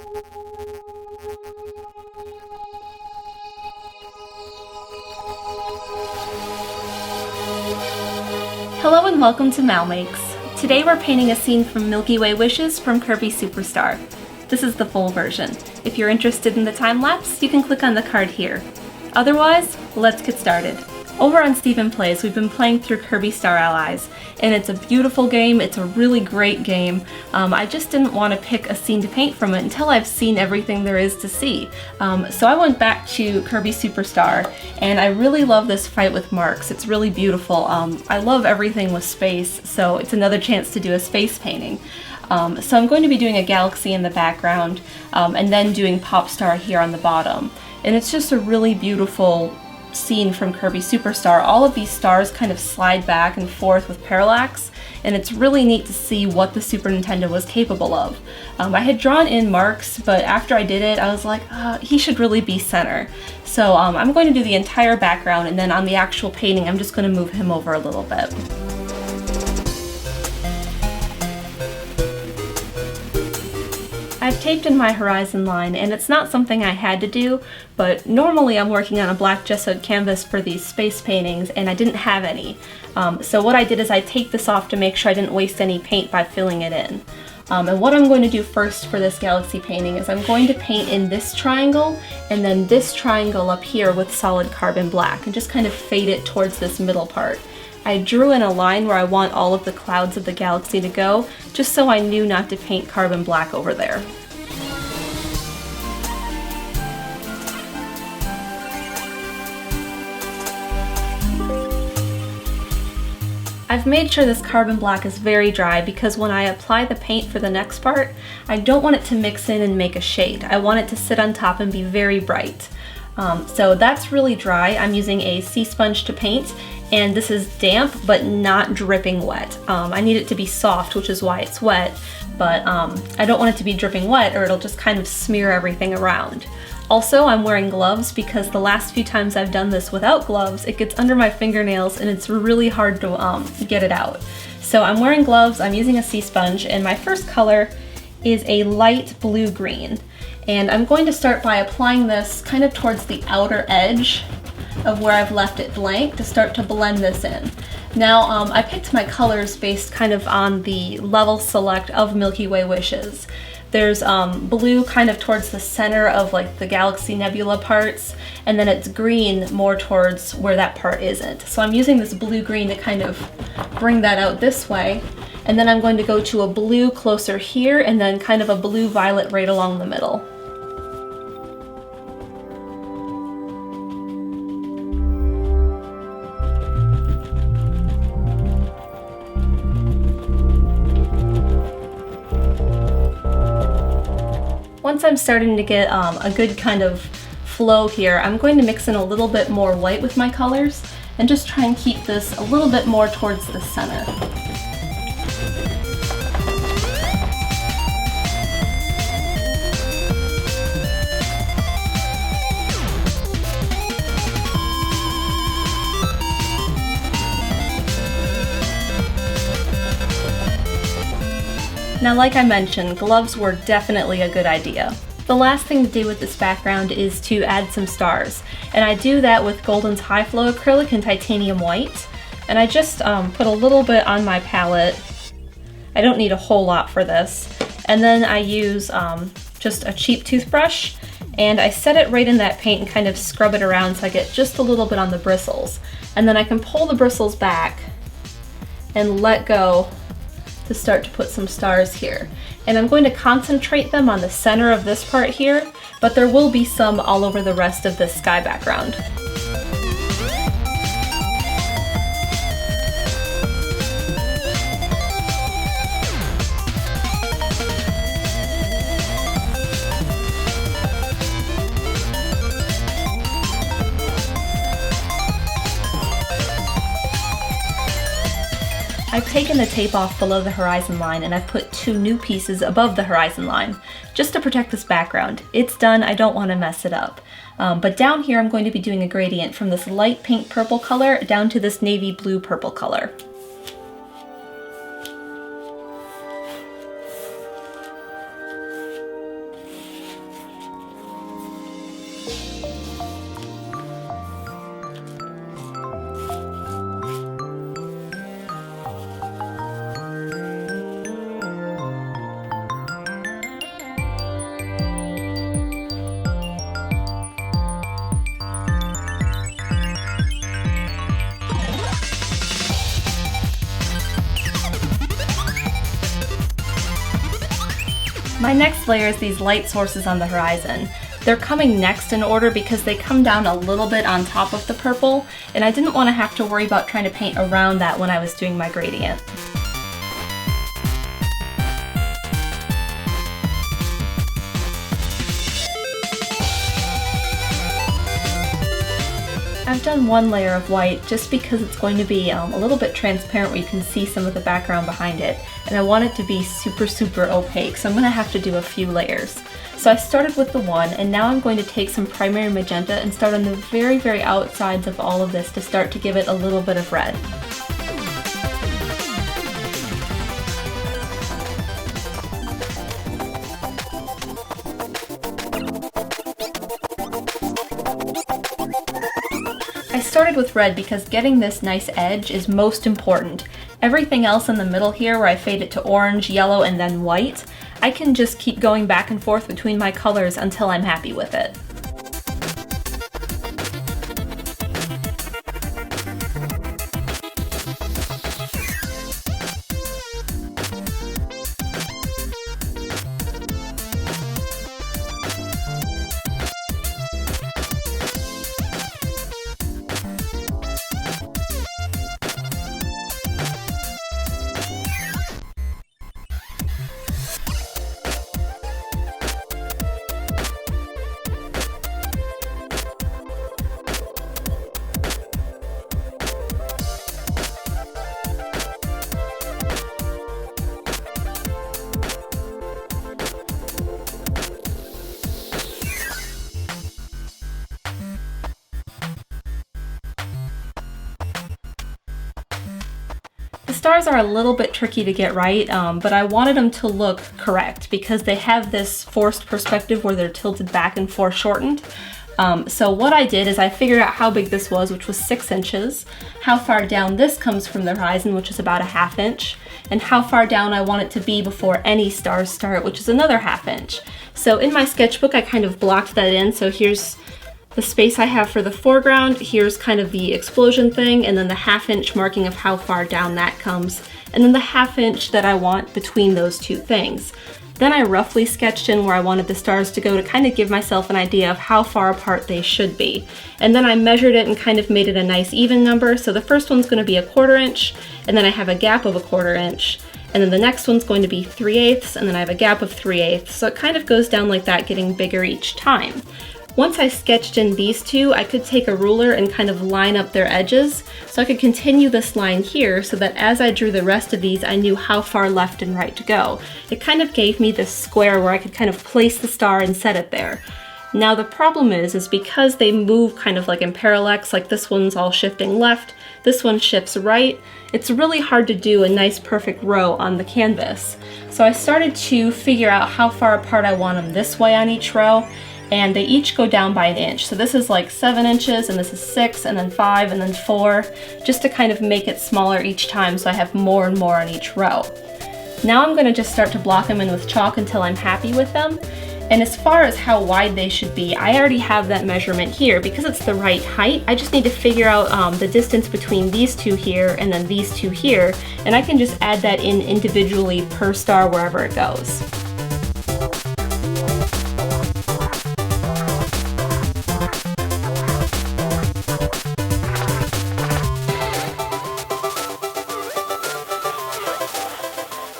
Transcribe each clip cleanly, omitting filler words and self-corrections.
Hello and welcome to MalMakes. Today we're painting a scene from Milky Way Wishes from Kirby Super Star. This is the full version. If you're interested in the time-lapse, you can click on the card here. Otherwise, let's get started. Over on Steven Plays, we've been playing through Kirby Star Allies, and it's a beautiful game, it's a really great game. I just didn't want to pick a scene to paint from it until I've seen everything there is to see. So I went back to Kirby Super Star, and I really love this fight with Marx. It's really beautiful. I love everything with space, so it's another chance to do a space painting. So I'm going to be doing a galaxy in the background, and then doing Popstar here on the bottom. And it's just a really beautiful scene from Kirby Super Star. All of these stars kind of slide back and forth with parallax, and it's really neat to see what the Super Nintendo was capable of. I had drawn in Marx, but after I did it, I was like, he should really be center. So I'm going to do the entire background, and then on the actual painting, I'm just going to move him over a little bit. I've taped in my horizon line, and it's not something I had to do, but normally I'm working on a black gessoed canvas for these space paintings, and I didn't have any. So what I did is I taped this off to make sure I didn't waste any paint by filling it in. And what I'm going to do first for this galaxy painting is I'm going to paint in this triangle, and then this triangle up here with solid carbon black, and just kind of fade it towards this middle part. I drew in a line where I want all of the clouds of the galaxy to go, just so I knew not to paint carbon black over there. I've made sure this carbon black is very dry because when I apply the paint for the next part, I don't want it to mix in and make a shade. I want it to sit on top and be very bright. So that's really dry. I'm using a sea sponge to paint, and this is damp but not dripping wet. I need it to be soft, which is why it's wet, but I don't want it to be dripping wet or it'll just kind of smear everything around. Also, I'm wearing gloves because the last few times I've done this without gloves, it gets under my fingernails and it's really hard to get it out. So I'm wearing gloves, I'm using a sea sponge, and my first color is a light blue-green. And I'm going to start by applying this kind of towards the outer edge of where I've left it blank to start to blend this in. Now, I picked my colors based kind of on the level select of Milky Way Wishes. There's blue kind of towards the center of like the galaxy nebula parts, and then it's green more towards where that part isn't. So I'm using this blue-green to kind of bring that out this way, and then I'm going to go to a blue closer here, and then kind of a blue-violet right along the middle. Once I'm starting to get a good kind of flow here, I'm going to mix in a little bit more white with my colors and just try and keep this a little bit more towards the center. Now, like I mentioned, gloves were definitely a good idea. The last thing to do with this background is to add some stars, and I do that with Golden's High Flow Acrylic and Titanium White, and I just put a little bit on my palette. I don't need a whole lot for this. And then I use just a cheap toothbrush, and I set it right in that paint and kind of scrub it around so I get just a little bit on the bristles. And then I can pull the bristles back and let go to start to put some stars here. And I'm going to concentrate them on the center of this part here, but there will be some all over the rest of this sky background. I've taken the tape off below the horizon line, and I've put 2 new pieces above the horizon line, just to protect this background. It's done, I don't want to mess it up. But down here I'm going to be doing a gradient from this light pink purple color down to this navy blue purple color. My next layer is these light sources on the horizon. They're coming next in order because they come down a little bit on top of the purple, and I didn't want to have to worry about trying to paint around that when I was doing my gradient. I've done one layer of white just because it's going to be a little bit transparent where you can see some of the background behind it, and I want it to be super opaque, so I'm going to have to do a few layers. So I started with the one, and now I'm going to take some primary magenta and start on the very outsides of all of this to start to give it a little bit of red. I started with red because getting this nice edge is most important. Everything else in the middle here where I fade it to orange, yellow, and then white, I can just keep going back and forth between my colors until I'm happy with it. The stars are a little bit tricky to get right, but I wanted them to look correct because they have this forced perspective where they're tilted back and foreshortened. So what I did is I figured out how big this was, which was 6 inches, how far down this comes from the horizon, which is about a 1/2 inch, and how far down I want it to be before any stars start, which is another 1/2 inch. So in my sketchbook I kind of blocked that in, so here's the space I have for the foreground, here's kind of the explosion thing, and then the 1/2 inch marking of how far down that comes, and then the 1/2 inch that I want between those two things. Then I roughly sketched in where I wanted the stars to go to kind of give myself an idea of how far apart they should be. And then I measured it and kind of made it a nice even number, so the first one's going to be a 1/4 inch, and then I have a gap of a 1/4 inch, and then the next one's going to be 3/8, and then I have a gap of 3/8, so it kind of goes down like that, getting bigger each time. Once I sketched in these two, I could take a ruler and kind of line up their edges, so I could continue this line here so that as I drew the rest of these, I knew how far left and right to go. It kind of gave me this square where I could kind of place the star and set it there. Now the problem is because they move kind of like in parallax, like this one's all shifting left, this one shifts right, it's really hard to do a nice perfect row on the canvas. So I started to figure out how far apart I want them this way on each row, and they each go down by 1 inch. So this is like 7 inches, and this is 6, and then 5, and then 4, just to kind of make it smaller each time so I have more and more on each row. Now I'm going to just start to block them in with chalk until I'm happy with them. And as far as how wide they should be, I already have that measurement here. Because it's the right height, I just need to figure out the distance between these two here and then these two here, and I can just add that in individually per star wherever it goes.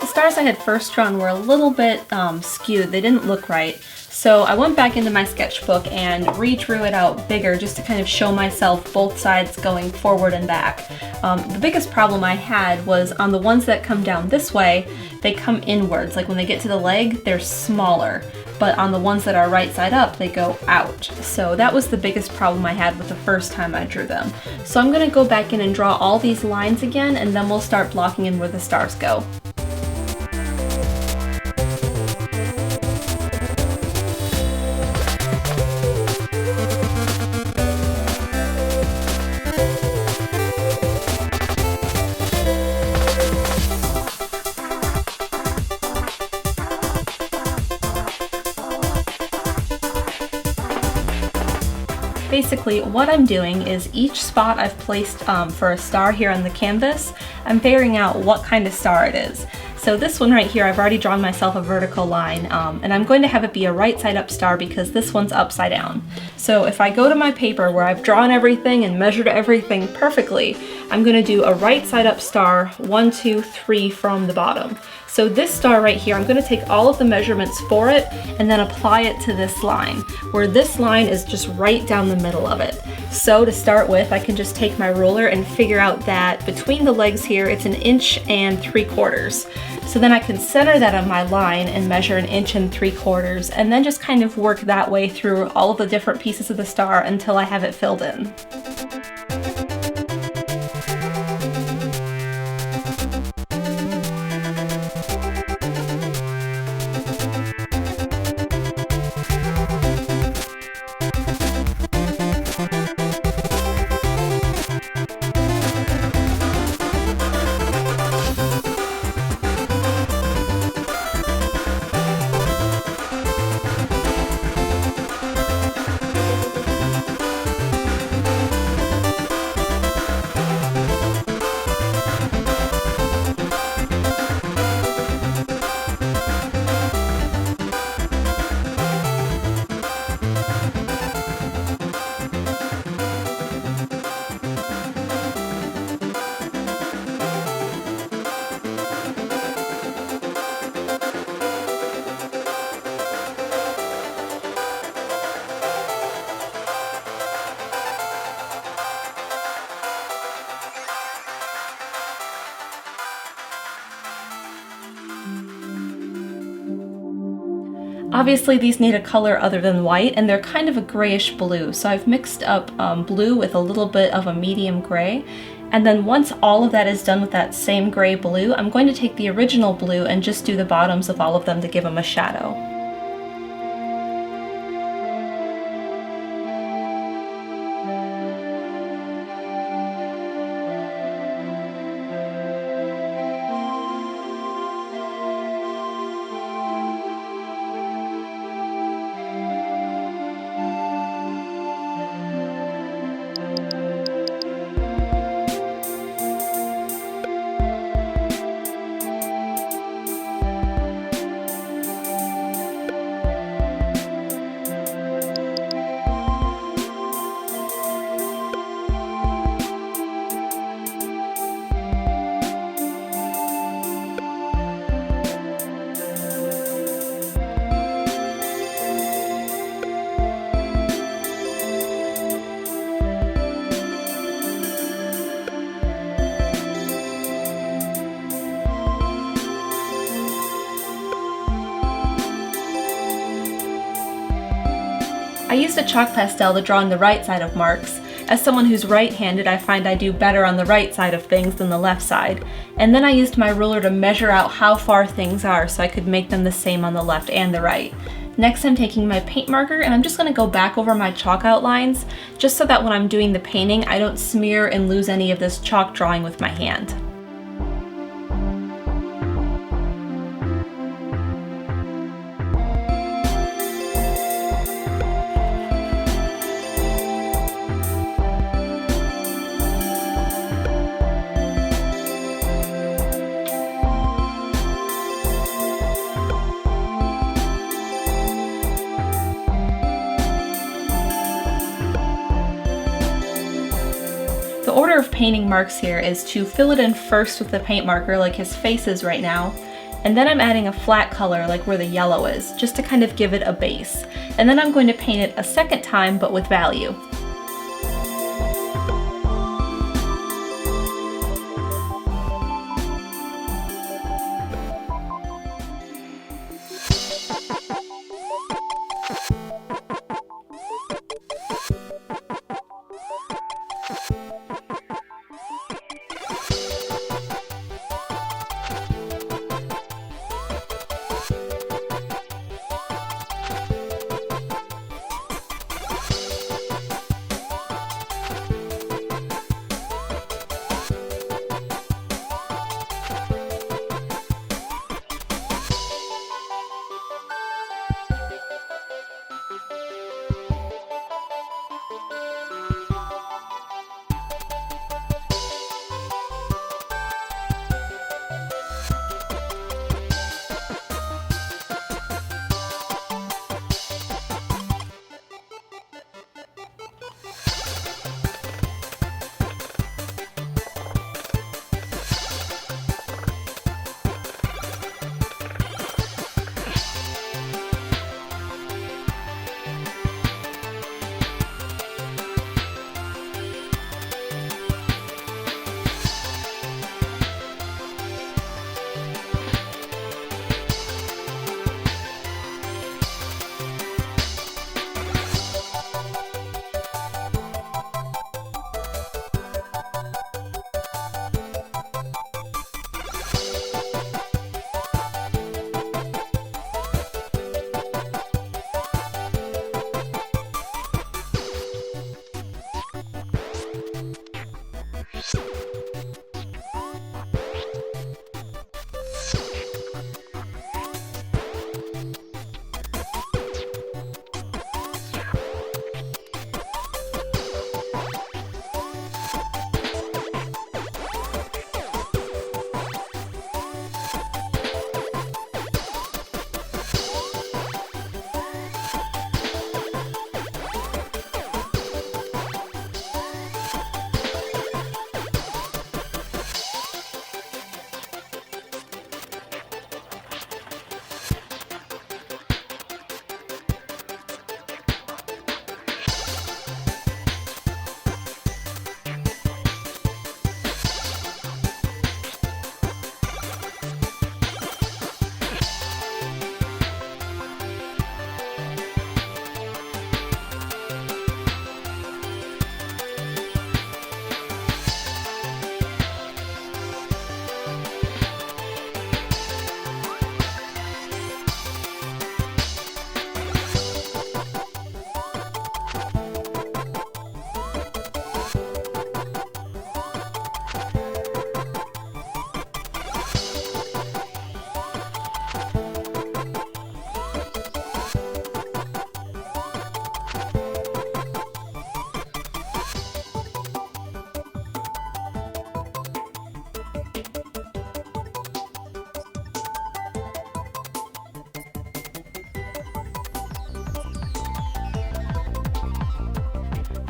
The stars I had first drawn were a little bit skewed, they didn't look right. So I went back into my sketchbook and re-drew it out bigger just to kind of show myself both sides going forward and back. The biggest problem I had was on the ones that come down this way, they come inwards. Like when they get to the leg, they're smaller. But on the ones that are right side up, they go out. So that was the biggest problem I had with the first time I drew them. So I'm gonna go back in and draw all these lines again, and then we'll start blocking in where the stars go. Basically, what I'm doing is each spot I've placed for a star here on the canvas, I'm figuring out what kind of star it is. So this one right here, I've already drawn myself a vertical line, and I'm going to have it be a right side up star because this one's upside down. So if I go to my paper where I've drawn everything and measured everything perfectly, I'm going to do a right side up star 1, 2, 3 from the bottom. So this star right here, I'm going to take all of the measurements for it and then apply it to this line, where this line is just right down the middle of it. So to start with, I can just take my ruler and figure out that between the legs here, it's 1 3/4 inches. So then I can center that on my line and measure 1 3/4 inches, and then just kind of work that way through all of the different pieces of the star until I have it filled in. Obviously these need a color other than white, and they're kind of a grayish blue, so I've mixed up blue with a little bit of a medium gray. And then once all of that is done with that same gray blue, I'm going to take the original blue and just do the bottoms of all of them to give them a shadow. I used a chalk pastel to draw on the right side of Marx. As someone who's right-handed, I find I do better on the right side of things than the left side. And then I used my ruler to measure out how far things are so I could make them the same on the left and the right. Next, I'm taking my paint marker and I'm just going to go back over my chalk outlines just so that when I'm doing the painting, I don't smear and lose any of this chalk drawing with my hand. The order of painting Marx here is to fill it in first with the paint marker like his face is right now, and then I'm adding a flat color like where the yellow is, just to kind of give it a base. And then I'm going to paint it a second time but with value.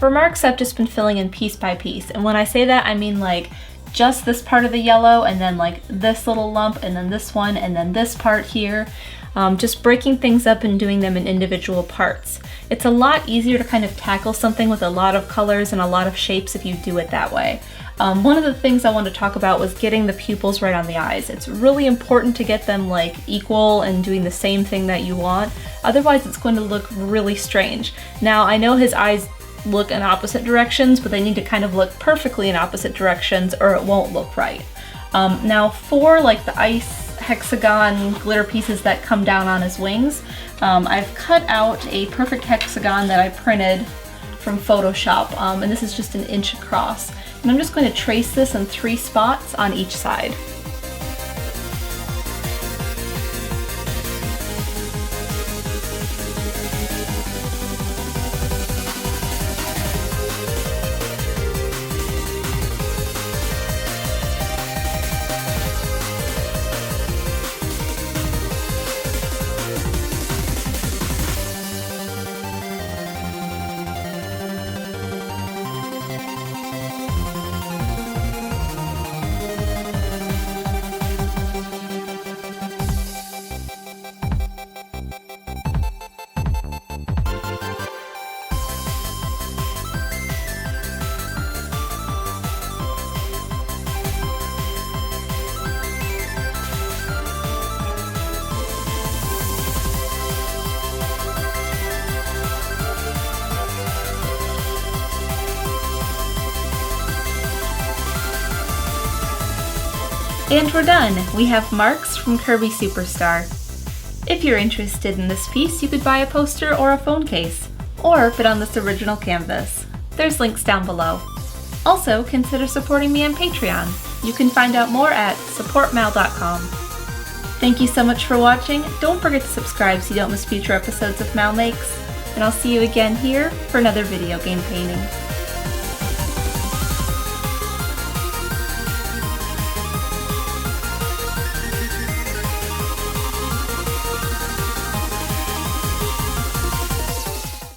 For Marx, I've just been filling in piece by piece, and when I say that, I mean like just this part of the yellow, and then like this little lump, and then this one, and then this part here. Just breaking things up and doing them in individual parts. It's a lot easier to kind of tackle something with a lot of colors and a lot of shapes if you do it that way. One of the things I wanted to talk about was getting the pupils right on the eyes. It's really important to get them like equal and doing the same thing that you want. Otherwise it's going to look really strange. Now I know his eyes look in opposite directions, but they need to kind of look perfectly in opposite directions or it won't look right. Now for like the ice hexagon glitter pieces that come down on his wings, I've cut out a perfect hexagon that I printed from Photoshop, and this is just 1 inch across. And I'm just going to trace this in 3 spots on each side. And we're done! We have Marx from Kirby Super Star. If you're interested in this piece, you could buy a poster or a phone case, or fit on this original canvas. There's links down below. Also, consider supporting me on Patreon. You can find out more at supportmal.com. Thank you so much for watching. Don't forget to subscribe so you don't miss future episodes of MalMakes, and I'll see you again here for another video game painting.